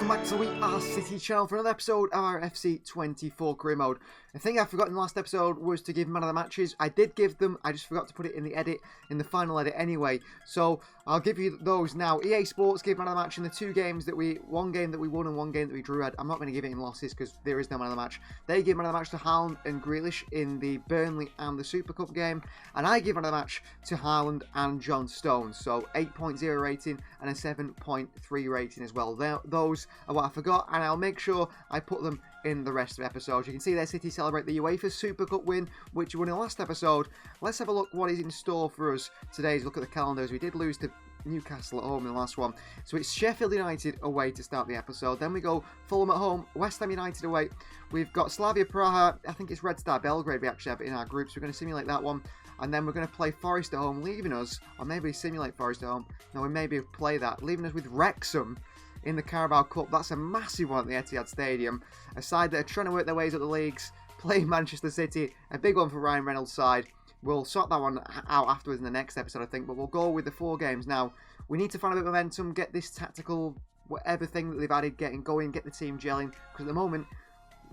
welcome back to the We Are City channel for another episode of our FC24 career mode. The thing I forgot in the last episode was to give man of the matches. I did give them, I just forgot to put it in the edit, in the final edit anyway. So I'll give you those now. EA Sports gave man of the match in the two games that one game that we won and one game that we drew. I'm not going to give it in losses because there is no man of the match. They give man of the match to Haaland and Grealish in the Burnley and the Super Cup game. And I give man of the match to Haaland and John Stones. So 8.0 rating and a 7.3 rating as well. Those are what I forgot, and I'll make sure I put them in the rest of the episodes. You can see their City celebrate the UEFA Super Cup win, which we won in the last episode. Let's have a look what is in store for us today. Look at the calendars. We did lose to Newcastle at home in the last one. So it's Sheffield United away to start the episode. Then we go Fulham at home, West Ham United away. We've got Slavia Praha. I think it's Red Star Belgrade we actually have in our groups. We're going to simulate that one. And then we're going to play Forest at home, leaving us, or maybe simulate Forest at home. No, we maybe play that, leaving us with Wrexham in the Carabao Cup. That's a massive one at the Etihad Stadium. A side that are trying to work their ways up the leagues, playing Manchester City. A big one for Ryan Reynolds' side. We'll sort that one out afterwards in the next episode, I think. But we'll go with the 4 games now. We need to find a bit of momentum, get this tactical, whatever thing that they've added, getting going, get the team gelling. Because at the moment,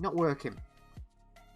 not working.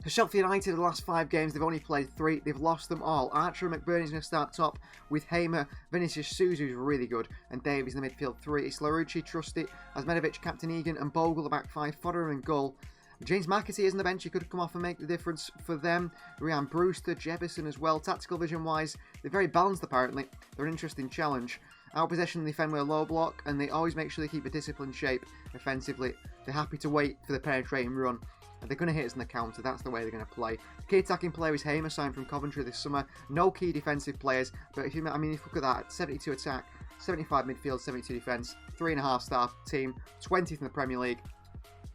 For Sheffield United, the last 5 games, they've only played 3. They've lost them all. Archer and McBurney's going to start top with Hamer, Vinicius Souza, who's really good, and Davies in the midfield 3. It's Larouci, Trusty, Asmedovic, Captain Egan, and Bogle the back 5. Fodder and goal. James McAtee is on the bench. He could come off and make the difference for them. Ryan Brewster, Jefferson as well. Tactical vision-wise, they're very balanced apparently. They're an interesting challenge. Out possession, they defend with a low block, and they always make sure they keep a disciplined shape offensively. They're happy to wait for the penetrating run. They're going to hit us in the counter. That's the way they're going to play. Key attacking player is Hamer, signed from Coventry this summer. No key defensive players. But if you look at that, 72 attack, 75 midfield, 72 defence, 3.5 star team, 20th in the Premier League.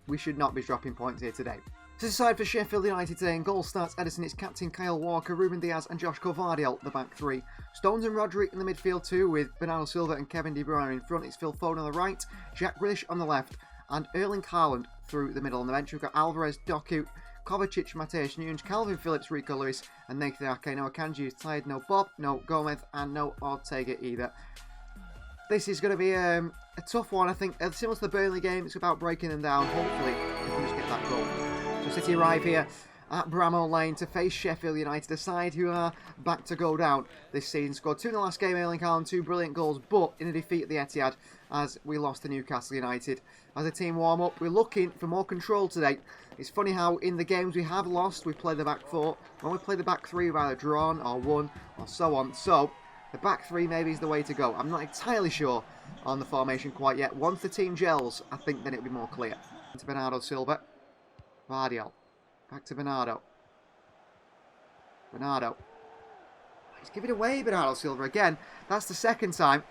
We should not be dropping points here today. This is aside for Sheffield United today. In goal starts Ederson. It's captain Kyle Walker, Ruben Diaz and Josh Covardiel, the back 3. Stones and Roderick in the midfield 2 with Bernardo Silva and Kevin De Bruyne in front. It's Phil Foden on the right, Jack Grealish on the left, and Erling Haaland through the middle. On the bench, we've got Alvarez, Doku, Kovacic, Mateus Nunes, Calvin Phillips, Rico Lewis, and Nathan Ake. No Akanji is tired, no Bob, no Gomez, and no Ortega either. This is going to be a tough one, I think. Similar to the Burnley game, it's about breaking them down. Hopefully, we can just get that goal. So City arrive here at Bramall Lane to face Sheffield United, a side who are back to go down this season. Scored 2 in the last game, Erling Haaland, 2 brilliant goals, but in a defeat at the Etihad as we lost to Newcastle United. As a team warm up, we're looking for more control today. It's funny how in the games we have lost, we play the back 4. When we play the back 3, we've either drawn or won or so on. So the back 3 maybe is the way to go. I'm not entirely sure on the formation quite yet. Once the team gels, I think then it'll be more clear. To Bernardo Silva. Vardiel. Back to Bernardo. Bernardo. He's giving away, Bernardo Silva again. That's the second time.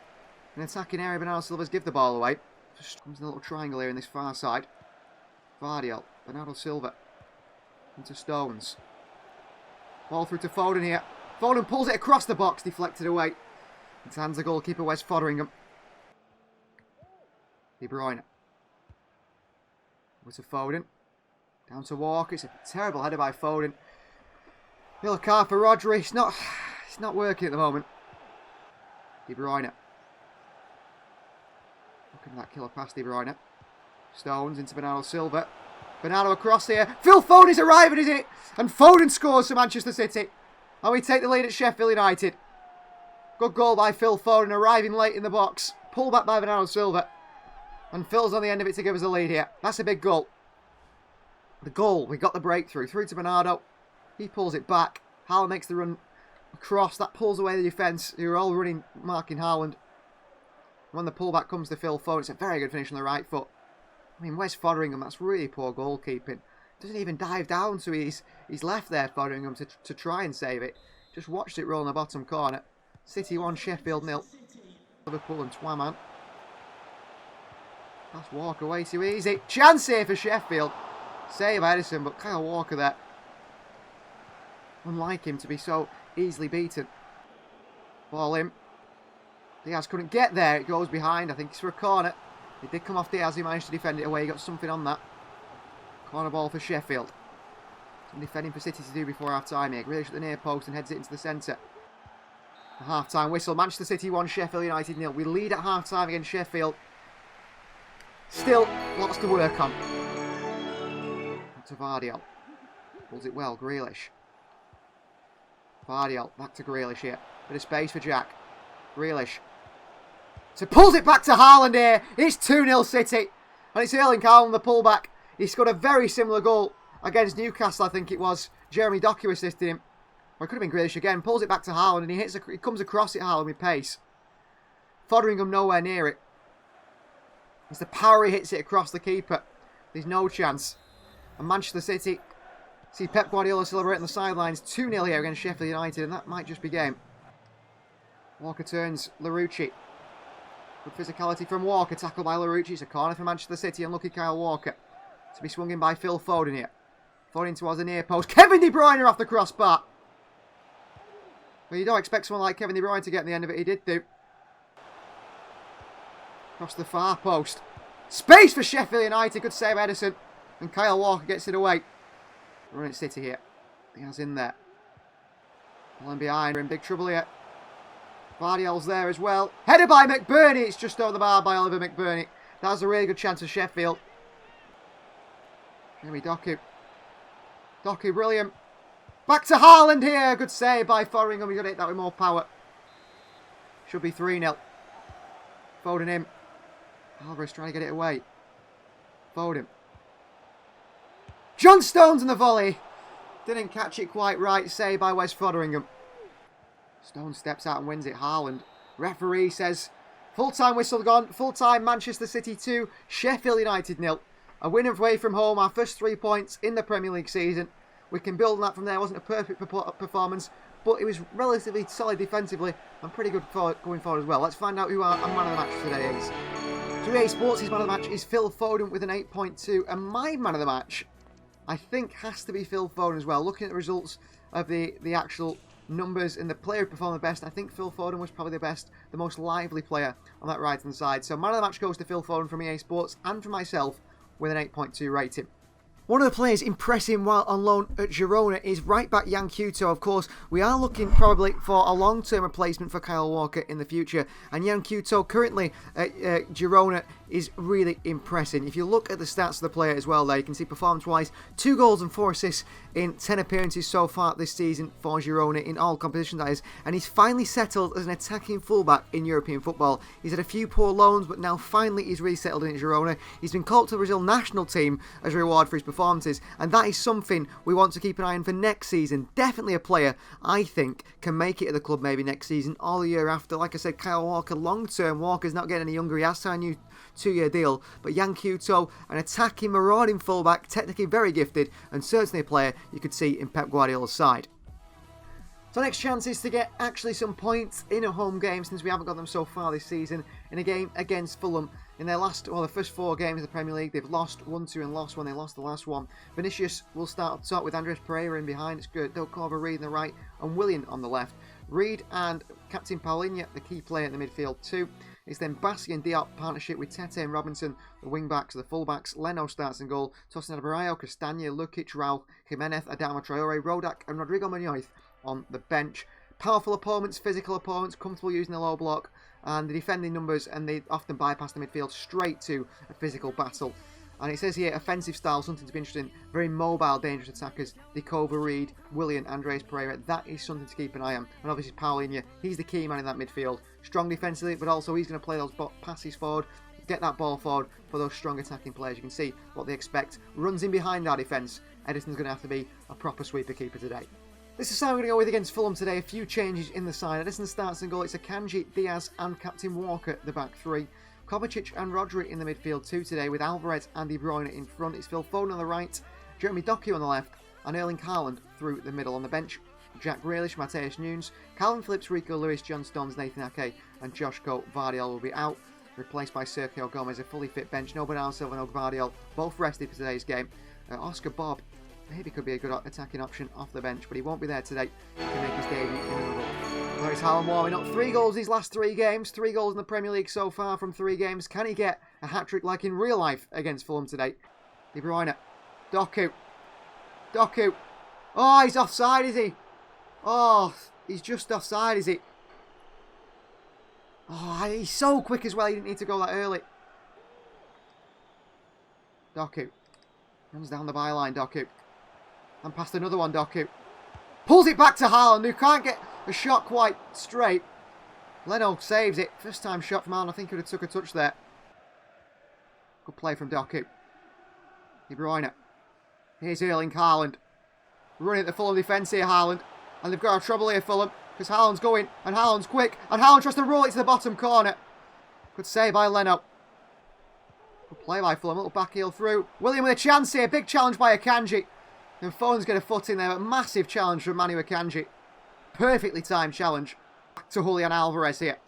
In attacking area, Bernardo Silva's give the ball away. Just comes in a little triangle here in this far side. Vardiel. Bernardo Silva. Into Stones. Ball through to Foden here. Foden pulls it across the box, deflected away. Into hands of goalkeeper Wes Fotheringham. De Bruyne. Over to Foden. Down to Walker. It's a terrible header by Foden. Little car for Rodri. It's not working at the moment. De Bruyne. Looking at that killer pass, De Bruyne. Stones into Bernardo Silva. Bernardo across here. Phil Foden is arriving, is it? And Foden scores for Manchester City. And we take the lead at Sheffield United. Good goal by Phil Foden, arriving late in the box. Pulled back by Bernardo Silva. And Phil's on the end of it to give us a lead here. That's a big goal. The goal, we got the breakthrough. Through to Bernardo. He pulls it back. Haaland makes the run across. That pulls away the defence, who are all running, marking Haaland. When the pullback comes to Phil Foden, it's a very good finish on the right foot. I mean, where's Fotheringham? That's really poor goalkeeping. Doesn't even dive down, so he's left there, Fotheringham, to try and save it. Just watched it roll in the bottom corner. City 1, Sheffield 0. Liverpool and Twaman. That's Walker way too easy. Chance here for Sheffield. Save Ederson, but Kyle Walker there. Unlike him to be so easily beaten. Ball in. Diaz couldn't get there. It goes behind. I think it's for a corner. It did come off Diaz. He managed to defend it away. He got something on that. Corner ball for Sheffield. Some defending for City to do before half time here. Grealish at the near post and heads it into the centre. The half time whistle. Manchester City 1, Sheffield United 0. We lead at half time against Sheffield. Still, lots to work on. Back to Vardiel. Pulls it well, Grealish. Vardiel, back to Grealish here. Bit of space for Jack. Grealish. So pulls it back to Haaland here. It's 2-0 City. And it's Erling Haaland, the pullback. He scored a very similar goal against Newcastle, I think it was. Jeremy Doku assisted him. Or it could have been Grealish again. Pulls it back to Haaland and he comes across it, Haaland, with pace. Fotheringham nowhere near it. It's the power he hits it across the keeper. There's no chance. And Manchester City see Pep Guardiola celebrating the sidelines. 2-0 here against Sheffield United, and that might just be game. Walker turns, Larouci. Good physicality from Walker, tackled by Larouci. It's a corner for Manchester City, unlucky Kyle Walker. To be swung in by Phil Foden here. Foden towards the near post. Kevin De Bruyne off the crossbar. Well, you don't expect someone like Kevin De Bruyne to get in the end of it. He did do. Across the far post. Space for Sheffield United. Good save, Ederson. And Kyle Walker gets it away. Running City here. Diaz in there. Pulling behind. We're in big trouble here. Vardiel's there as well. Headed by McBurney. It's just over the bar by Oliver McBurney. That was a really good chance for Sheffield. Jeremy Doku. Doku, brilliant. Back to Haaland here. Good save by Fotheringham. He's got to hit that with more power. Should be 3-0. Foden in. Alvarez trying to get it away. Foden. John Stones in the volley. Didn't catch it quite right. Save by Wes Fotheringham. Stones steps out and wins it. Haaland. Referee says full-time whistle gone. Full-time Manchester City 2. Sheffield United 0. A win away from home. Our first 3 points in the Premier League season. We can build on that from there. It wasn't a perfect performance, but it was relatively solid defensively and pretty good going forward as well. Let's find out who our man of the match today is. So EA Sports' man of the match is Phil Foden with an 8.2, and my man of the match, I think, has to be Phil Foden as well. Looking at the results of the actual numbers and the player who performed the best, I think Phil Foden was probably the best, the most lively player on that right-hand side. So man of the match goes to Phil Foden from EA Sports and from myself with an 8.2 rating. One of the players impressing while on loan at Girona is right back Yan Couto. Of course, we are looking probably for a long-term replacement for Kyle Walker in the future. And Yan Couto currently at Girona is really impressing. If you look at the stats of the player as well there, you can see performance-wise, 2 goals and 4 assists in 10 appearances so far this season for Girona in all competitions, that is. And he's finally settled as an attacking fullback in European football. He's had a few poor loans, but now finally he's really settled in Girona. He's been called to the Brazil national team as a reward for his performances, and that is something we want to keep an eye on for next season. Definitely a player I think can make it at the club maybe next season or the year after. Like I said, Kyle Walker, long-term, Walker's not getting any younger. He has signed a new 2-year deal, but Yan Couto, an attacking, marauding fullback, technically very gifted, and certainly a player you could see in Pep Guardiola's side. So next chance is to get actually some points in a home game, since we haven't got them so far this season, in a game against Fulham. In their the first 4 games of the Premier League, they've lost 1-2 and lost 1. They lost the last one. Vinicius will start up top with Andres Pereira in behind. It's good. Dokova Reed on the right and Willian on the left. Reed and Captain Paulinho, the key player in the midfield too. It's then Bassi and Diop partnership with Tete and Robinson, the wing-backs, the full-backs. Leno starts in goal. Tosin Adebayo, Castagna, Lukic, Raul, Jimenez, Adama Traore, Rodak and Rodrigo Munoz on the bench. Powerful opponents, physical opponents, comfortable using the low block, and the defending numbers, and they often bypass the midfield straight to a physical battle. And it says here, offensive style, something to be interesting. Very mobile, dangerous attackers. Dekova Reed, Willian, Andres Pereira. That is something to keep an eye on. And obviously Paulinho, he's the key man in that midfield. Strong defensively, but also he's going to play those passes forward, get that ball forward for those strong attacking players. You can see what they expect. Runs in behind our defence. Ederson's going to have to be a proper sweeper keeper today. This is how we're going to go with against Fulham today. A few changes in the side. Ederson starts in goal. It's Akanji, Diaz and Captain Walker at the back 3. Kovacic and Rodri in the midfield 2 today, with Alvarez and De Bruyne in front. It's Phil Foden on the right, Jeremy Doku on the left, and Erling Haaland through the middle. On the bench, Jack Grealish, Mateus Nunes, Calvin Phillips, Rico Lewis, John Stones, Nathan Ake and Joshko Vardiel will be out, replaced by Sergio Gomez. A fully fit bench. No Bernardo Silva, no Vardiel, both rested for today's game. Oscar Bob maybe could be a good attacking option off the bench, but he won't be there today. He can make his debut in the role. There is Haaland warming up. 3 goals these last 3 games. 3 goals in the Premier League so far from 3 games. Can he get a hat-trick like in real life against Fulham today? De Bruyne. Doku. Doku. Oh, he's offside, is he? Oh, he's just offside, is he? Oh, he's so quick as well. He didn't need to go that early. Doku. Runs down the byline, Doku. And past another one, Doku. Pulls it back to Haaland, who can't get a shot quite straight. Leno saves it. First time shot from Haaland. I think he would have took a touch there. Good play from Doku. De Bruyne. Here's Erling Haaland. Running at the Fulham defence here, Haaland. And they've got a trouble here, Fulham. Because Haaland's going. And Haaland's quick. And Haaland tries to roll it to the bottom corner. Good save by Leno. Good play by Fulham. Little back heel through. William with a chance here. Big challenge by Akanji. And Foden's got a foot in there. A massive challenge from Manu Akanji. Perfectly timed challenge. Back to Julian Alvarez here.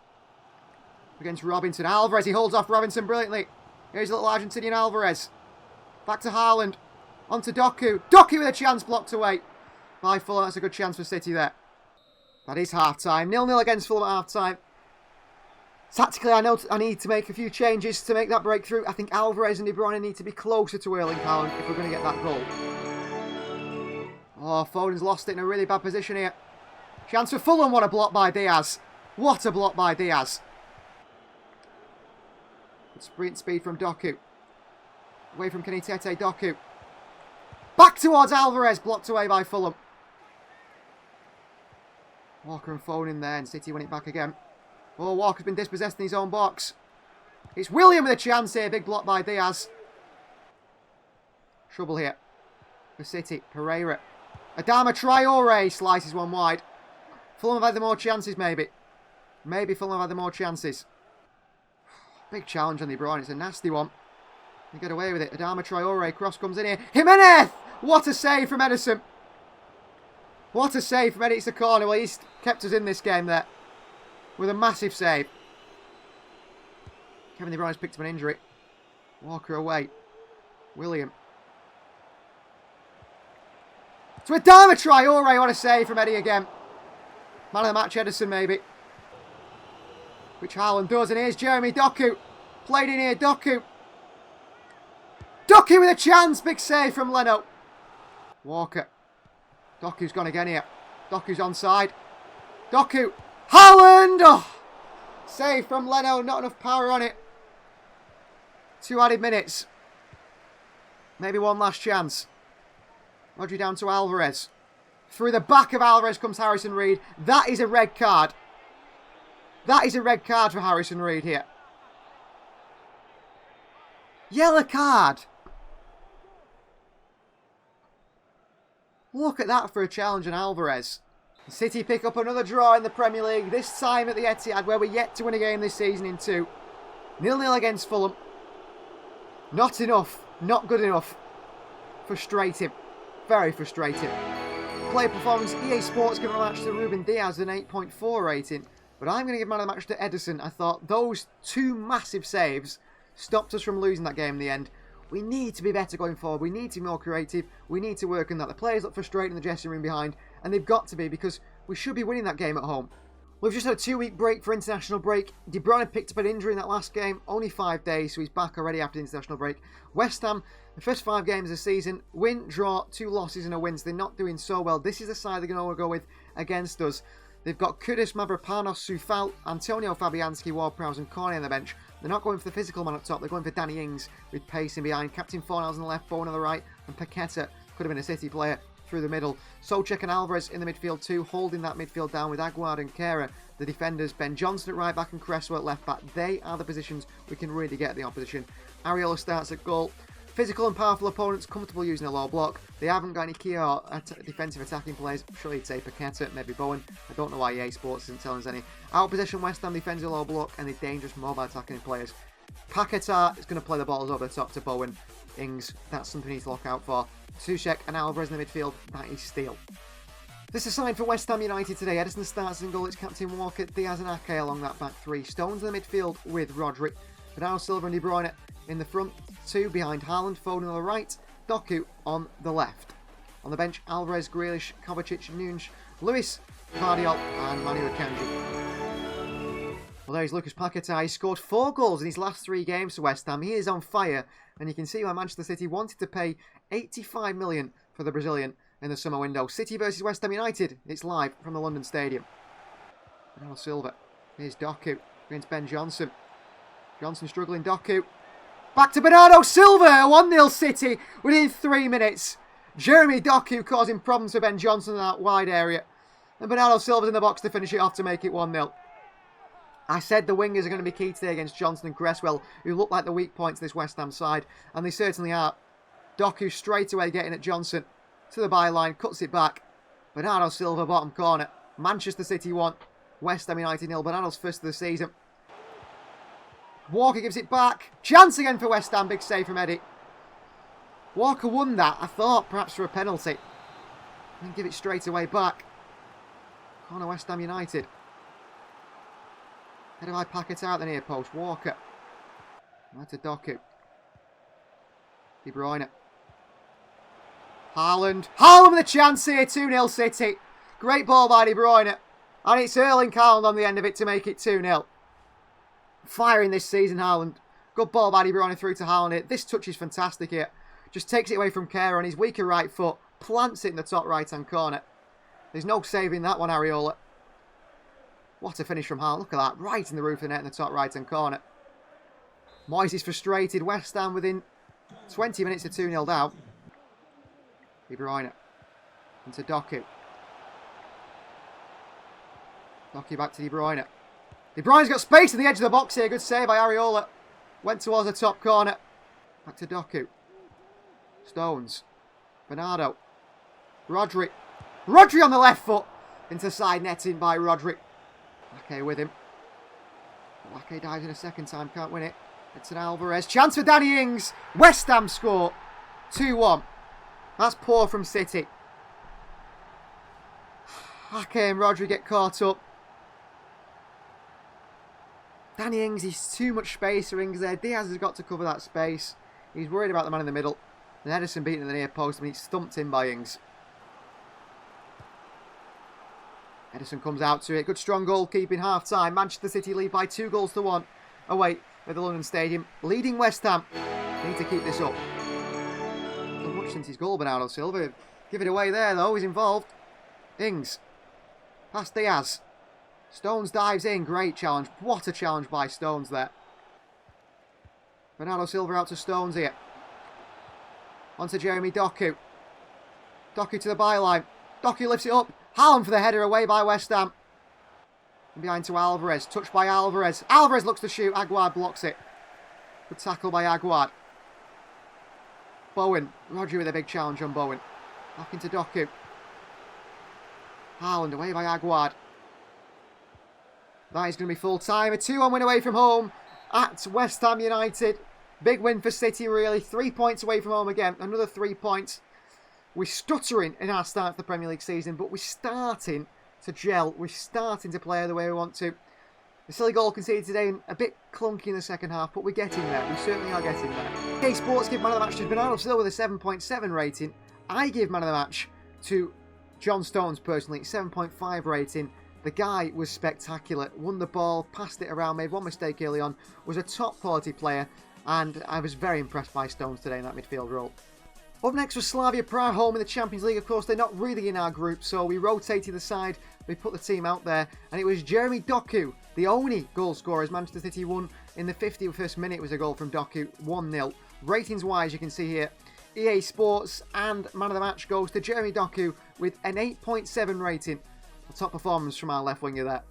Against Robinson. Alvarez, he holds off Robinson brilliantly. Here's little Argentinian Alvarez. Back to Haaland. On to Doku. Doku with a chance blocked away by Fulham. That's a good chance for City there. That is half-time. 0-0 against Fulham at half-time. Tactically, I know I need to make a few changes to make that breakthrough. I think Alvarez and De Bruyne need to be closer to Erling Haaland if we're going to get that goal. Oh, Foden's lost it in a really bad position here. Chance for Fulham. What a block by Diaz. What a block by Diaz. Good sprint speed from Doku. Away from Kenitete, Doku. Back towards Alvarez. Blocked away by Fulham. Walker and Foden in there, and City win it back again. Oh, Walker's been dispossessed in his own box. It's William with a chance here. Big block by Diaz. Trouble here for City. Pereira. Adama Traore slices one wide. Fulham have had the more chances, maybe. Maybe Fulham have had the more chances. Big challenge on De Bruyne. It's a nasty one. They get away with it. Adama Traore. Cross comes in here. Jimenez! What a save from Ederson. What a save from Ederson. It's a corner. Well, he's kept us in this game there. With a massive save. Kevin De Bruyne's picked up an injury. Walker away. William. To Adama Traore. What a save from Eddie again. Man of the match, Ederson, maybe. Which Haaland does. And here's Jeremy Doku. Played in here. Doku. Doku with a chance. Big save from Leno. Walker. Doku's gone again here. Doku's onside. Doku. Haaland! Oh, save from Leno. Not enough power on it. 2 added minutes. Maybe one last chance. Rodri down to Alvarez. Through the back of Alvarez comes Harrison Reed. That is a red card. That is a red card for Harrison Reed here. Yellow card. Look at that for a challenge on Alvarez. City pick up another draw in the Premier League. This time at the Etihad, where we're yet to win a game this season in 2. 0-0 against Fulham. Not enough. Not good enough. Frustrating. Very frustrating. Player performance, EA Sports giving a match to Ruben Diaz an 8.4 rating. But I'm going to give man of the match to Ederson. I thought those 2 massive saves stopped us from losing that game in the end. We need to be better going forward. We need to be more creative. We need to work on that. The players look frustrated in the dressing room behind. And they've got to be, because we should be winning that game at home. We've just had a 2-week break for international break. De Bruyne picked up an injury in that last game. Only 5 days, so he's back already after the international break. West Ham, the first 5 games of the season. Win, draw, 2 losses and a win. So they're not doing so well. This is the side they're going to go with against us. They've got Kudus, Mavropanos, Soufal, Antonio Fabianski, Ward-Prowse and Corney on the bench. They're not going for the physical man up top. They're going for Danny Ings with pace in behind. Captain Fornals on the left, Bowen on the right. And Paqueta could have been a City player through the middle. Souček and Alvarez in the midfield too, holding that midfield down with Aguard and Kehrer. The defenders, Ben Johnson at right back and Cresswell at left back. They are the positions we can really get the opposition. Areola starts at goal. Physical and powerful opponents, comfortable using a low block. They haven't got any key or defensive attacking players. I'm sure you'd say Paqueta, maybe Bowen. I don't know why EA Sports isn't telling us any. Out possession, West Ham defends a low block and they're dangerous mobile attacking players. Paqueta is going to play the balls over the top to Bowen. Ings, that's something we need to look out for. Souček and Alvarez in the midfield, that is steel. This is a sign for West Ham United today. Ederson starts in goal. It's Captain Walker, Diaz and Ake along that back 3. Stones in the midfield with Rodri. Bernardo Silva and De Bruyne in the front 2 behind Haaland, Foden on the right, Doku on the left. On the bench, Alvarez, Grealish, Kovacic, Nunes, Lewis, Guardiola and Manu Akanji. Well, there's Lucas Paqueta. He scored 4 goals in his last 3 games for West Ham. He is on fire, and you can see why Manchester City wanted to pay 85 million for the Brazilian in the summer window. City versus West Ham United. It's live from the London Stadium. Bernardo Silva. Here's Doku against Ben Johnson. Johnson struggling. Doku. Back to Bernardo Silva. 1-0 City within 3 minutes. Jeremy Doku causing problems for Ben Johnson in that wide area. And Bernardo Silva's in the box to finish it off to make it 1-0. I said the wingers are going to be key today against Johnson and Cresswell, who look like the weak points of this West Ham side. And they certainly are. Doku straight away getting at Johnson. To the byline, cuts it back. Bernardo Silva, bottom corner. Manchester City 1. West Ham United 0. Bernardo's first of the season. Walker gives it back. Chance again for West Ham. Big save from Eddie. Walker won that, I thought, perhaps for a penalty. And give it straight away back. Corner West Ham United. Headed by Paquetá out the near post. Walker. Now to Doku. De Bruyne. Haaland. Haaland with a chance here. 2-0 City. Great ball by De Bruyne. And it's Erling Haaland on the end of it to make it 2-0. Firing this season, Haaland. Good ball by De Bruyne through to Haaland here. This touch is fantastic here. Just takes it away from Kera on his weaker right foot. Plants it in the top right-hand corner. There's no saving that one, Areola. What a finish from Haaland. Look at that. Right in the roof of the net in the top right-hand corner. Moyes is frustrated. West Ham within 20 minutes of 2-0 down. De Bruyne. Into Doku. Doku back to De Bruyne. De Bruyne's got space in the edge of the box here. Good save by Areola. Went towards the top corner. Back to Doku. Stones. Bernardo. Rodri. Rodri on the left foot. Into side netting by Rodri. Ake with him. Ake dives in a second time. Can't win it. It's an Alvarez. Chance for Danny Ings. West Ham score. 2-1. That's poor from City. Ake and Rodri get caught up. Danny Ings, he's too much space for Ings there. Diaz has got to cover that space. He's worried about the man in the middle. And Ederson beating the near post and he's stumped in by Ings. Ederson comes out to it. Good strong goalkeeping half time. Manchester City lead by 2-1 away at the London Stadium. Leading West Ham. Need to keep this up. Not much since his goal, Bernardo Silva. Give it away there though. He's involved. Ings. Past Diaz. Stones dives in. Great challenge. What a challenge by Stones there. Bernardo Silva out to Stones here. On to Jeremy Doku. Doku to the byline. Doku lifts it up. Haaland for the header away by West Ham. And behind to Alvarez. Touched by Alvarez. Alvarez looks to shoot. Aguad blocks it. Good tackle by Aguad. Bowen. Rodri with a big challenge on Bowen. Back into Doku. Haaland away by Aguad. That is going to be full time. A 2-1 win away from home at West Ham United. Big win for City really. 3 points away from home again. Another 3 points. We're stuttering in our start to the Premier League season, but we're starting to gel. We're starting to play the way we want to. The silly goal conceded today, a bit clunky in the second half, but we're getting there. We certainly are getting there. EA Sports give man of the match to Bernardo Silva with a 7.7 rating. I give man of the match to John Stones personally, 7.5 rating. The guy was spectacular. Won the ball, passed it around, made one mistake early on. Was a top quality player, and I was very impressed by Stones today in that midfield role. Up next was Slavia Prague, home in the Champions League. Of course, they're not really in our group, so we rotated the side. We put the team out there, and it was Jeremy Doku, the only goal scorer, as Manchester City won in the 51st minute. It was a goal from Doku, 1-0. Ratings-wise, you can see here, EA Sports and man of the match goes to Jeremy Doku with an 8.7 rating. A top performance from our left winger there.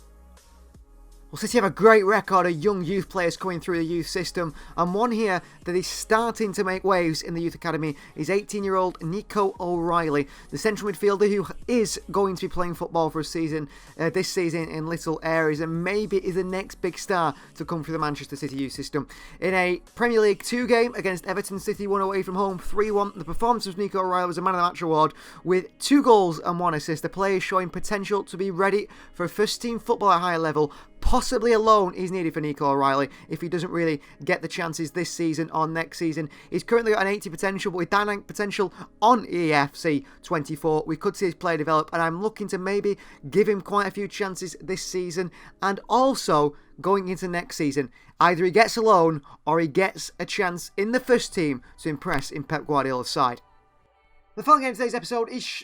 Well, City have a great record of young youth players coming through the youth system, and one here that is starting to make waves in the youth academy is 18-year-old Nico O'Reilly, the central midfielder who is going to be playing football for a season this season in little areas, and maybe is the next big star to come through the Manchester City youth system. In a Premier League 2 game against Everton, City won away from home 3-1. The performance of Nico O'Reilly was a man of the match award with 2 goals and 1 assist. The player is showing potential to be ready for first team football at a higher level. Possibly a loan is needed for Nico O'Reilly if he doesn't really get the chances this season or next season. He's currently got an 80 potential, but with dynamic potential on FC24, we could see his play develop, and I'm looking to maybe give him quite a few chances this season, and also going into next season. Either he gets a loan or he gets a chance in the first team to impress in Pep Guardiola's side. The final game of today's episode is...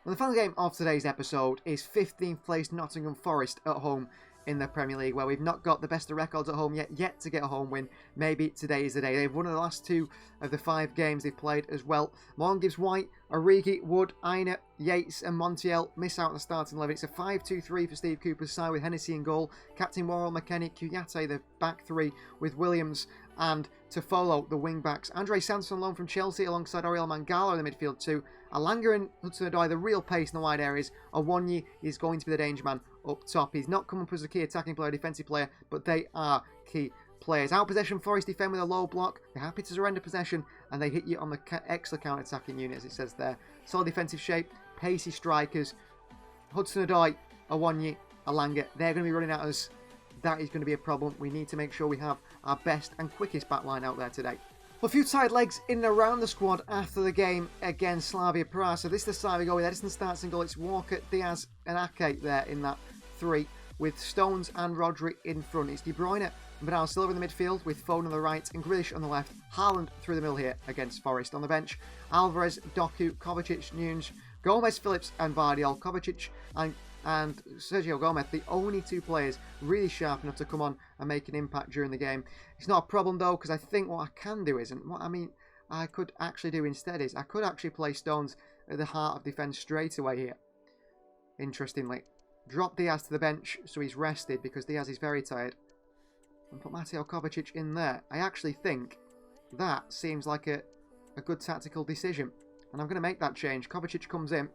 The final game of today's episode is 15th place Nottingham Forest at home in the Premier League, where we've not got the best of records at home yet to get a home win. Maybe today is the day. They've won the last 2 of the 5 games they've played as well. Morgan gives White, Origi, Wood, Aina, Yates and Montiel miss out on the starting 11. It's a 5-2-3 for Steve Cooper's side with Hennessy in goal. Captain Worrell, McKennie, Kuyate, the back 3 with Williams and Tofolo, the wing-backs. Andre Santos on loan from Chelsea alongside Oriol Mangala in the midfield too. Alanga and Hudson-Odoi, the real pace in the wide areas. Awonyi is going to be the danger man up top. He's not come up as a key attacking player, defensive player, but they are key players. Out possession, Forest defend with a low block. They're happy to surrender possession, and they hit you on the extra counter-attacking unit, as it says there. Solid defensive shape, pacey strikers. Hudson-Odoi, Awonyi, Alanga, they're going to be running at us. That is going to be a problem. We need to make sure we have our best and quickest backline out there today. Well, a few tired legs in and around the squad after the game against Slavia Prague. So this is the side we go with. Ederson starts in goal. It's Walker, Diaz and Ake there in that 3 with Stones and Rodri in front. It's De Bruyne and Bernardo Silva in the midfield with Foden on the right and Grealish on the left. Haaland through the middle here against Forest. On the bench, Alvarez, Doku, Kovacic, Nunes, Gomez, Phillips and Vardiol. Kovacic and Sergio Gomez, the only 2 players really sharp enough to come on and make an impact during the game. It's not a problem though, because I think what I can do isn't what I could actually do instead is I could actually play Stones at the heart of defence straight away here. Interestingly, drop Diaz to the bench so he's rested because Diaz is very tired, and put Mateo Kovacic in there. I actually think that seems like a good tactical decision, and I'm going to make that change. Kovacic comes in.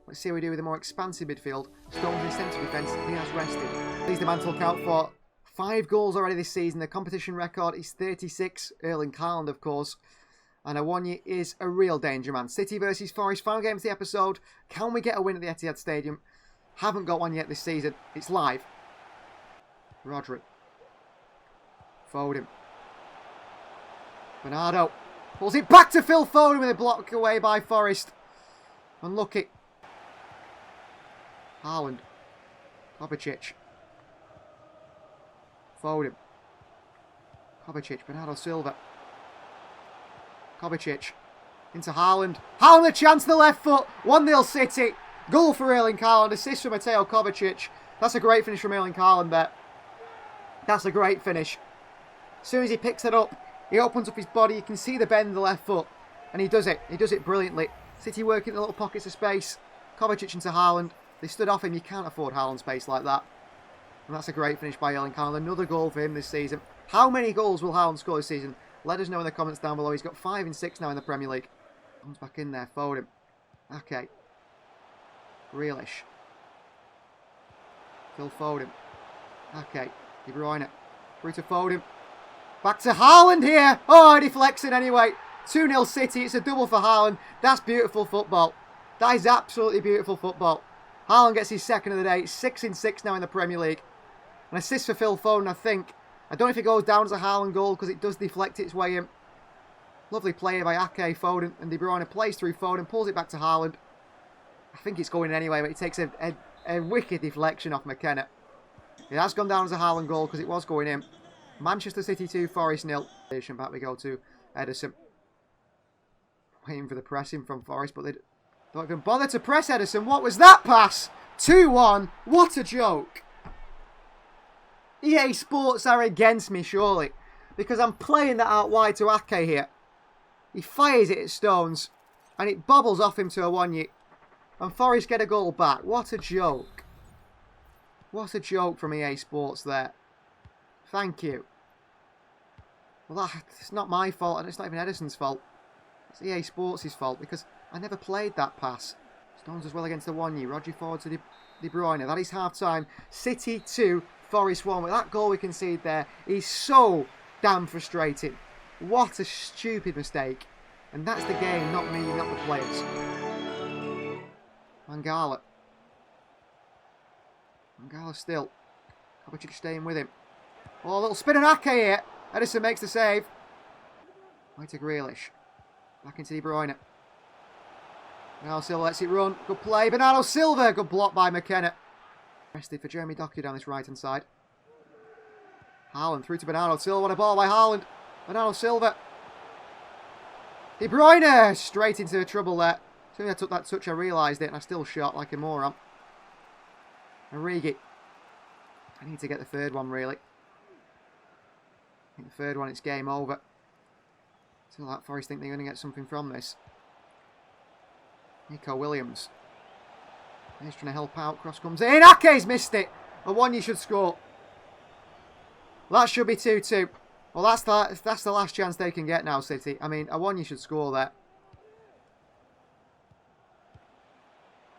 Let's see what we do with a more expansive midfield. Stones in centre defence. Diaz rested. He's the man to look out for. 5 goals already this season. The competition record is 36. Erling Haaland, of course. And Awonyi is a real danger man. City versus Forest. Final game of the episode. Can we get a win at the Etihad Stadium? Haven't got one yet this season. It's live. Rodri. Foden. Bernardo. Pulls it back to Phil Foden with a block away by Forest. Unlucky. Haaland. Kovacic. Foden. Kovacic. Bernardo Silva. Kovacic. Into Haaland. Haaland a chance to the left foot. 1-0 City. Goal for Erling Haaland. Assist from Mateo Kovacic. That's a great finish from Erling Haaland there. That's a great finish. As soon as he picks it up, he opens up his body. You can see the bend of the left foot. And he does it. He does it brilliantly. City working the little pockets of space. Kovacic into Haaland. They stood off him. You can't afford Haaland space like that. And that's a great finish by Erling Haaland. Another goal for him this season. How many goals will Haaland score this season? Let us know in the comments down below. He's got 5 and 6 now in the Premier League. Comes back in there. Foden. Okay. Grealish. Phil Foden. Okay. De Bruyne. Through to Foden. Back to Haaland here. Oh, he deflects it anyway. 2-0 City. It's a double for Haaland. That's beautiful football. That is absolutely beautiful football. Haaland gets his 2nd of the day. 6 and 6 now in the Premier League. An assist for Phil Foden, I think. I don't know if it goes down as a Haaland goal because it does deflect its way in. Lovely play by Ake, Foden, and De Bruyne plays through Foden, pulls it back to Haaland. I think it's going in anyway, but it takes a wicked deflection off McKenna. It has gone down as a Haaland goal because it was going in. Manchester City 2, Forest 0. Back we go to Ederson. Waiting for the pressing from Forest, but they don't even bother to press Ederson. What was that pass? 2-1. What a joke. EA Sports are against me, surely. Because I'm playing that out wide to Ake here. He fires it at Stones. And it bobbles off him to Awonyi. And Forest get a goal back. What a joke. What a joke from EA Sports there. Thank you. Well, it's not my fault, and it's not even Ederson's fault. It's EA Sports' fault, because I never played that pass. Stones as well against Awonyi. Rodri forward to De Bruyne. That is half-time. City 2, Forest 1. With that goal we concede there, he's so damn frustrating. What a stupid mistake. And that's the game, not me, not the players. Mangala. Mangala still. Kovacic staying with him. Oh, a little spin on Ake here. Ederson makes the save. Right to Grealish. Back into De Bruyne. Bernardo Silva lets it run. Good play. Bernardo Silva. Good block by McKenna. Rested for Jeremy Doku down this right-hand side. Haaland through to Bernardo Silva. What a ball by Haaland. Bernardo Silva. De Bruyne. Straight into trouble there. As soon as I took that touch, I realised it, and I still shot like a moron. Origi. I need to get the third one, really. I think the third one, it's game over. So that Forest think they're going to get something from this. Nico Williams. He's trying to help out. Cross comes in. Ake's missed it. A one you should score. That should be 2-2. Well, that's the last chance they can get now, City. I mean, a one you should score there.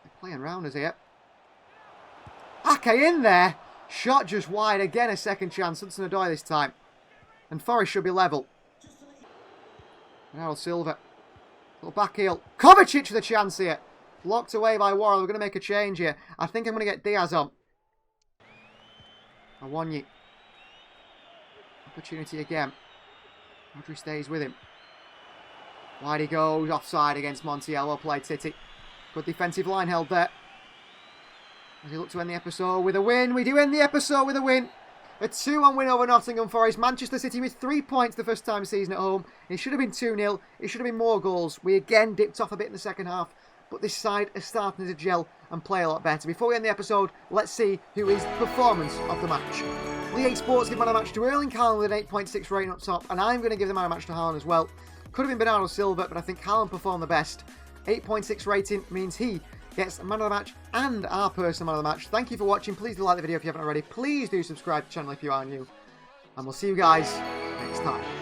They're playing rounders here. Ake in there. Shot just wide. Again, a second chance. Hudson-Odoi this time. And Forest should be level. Now Silva. Little back heel. Kovacic with a chance here. Locked away by Worrell. We're going to make a change here. I think I'm going to get Diaz on. Awonyi. Opportunity again. Rodri stays with him. Wide he goes. Offside against Montiel. Well played, City. Good defensive line held there. As we look to end the episode with a win. We do end the episode with a win. A 2-1 win over Nottingham Forest. Manchester City with 3 points the first time season at home. It should have been 2-0. It should have been more goals. We again dipped off a bit in the second half. But this side is starting to gel and play a lot better. Before we end the episode, let's see who is the performance of the match. League Sports give man of the match to Erling Haaland with an 8.6 rating up top. And I'm going to give the man of the match to Haaland as well. Could have been Bernardo Silva, but I think Haaland performed the best. 8.6 rating means he gets man of the match and our personal man of the match. Thank you for watching. Please do like the video if you haven't already. Please do subscribe to the channel if you are new. And we'll see you guys next time.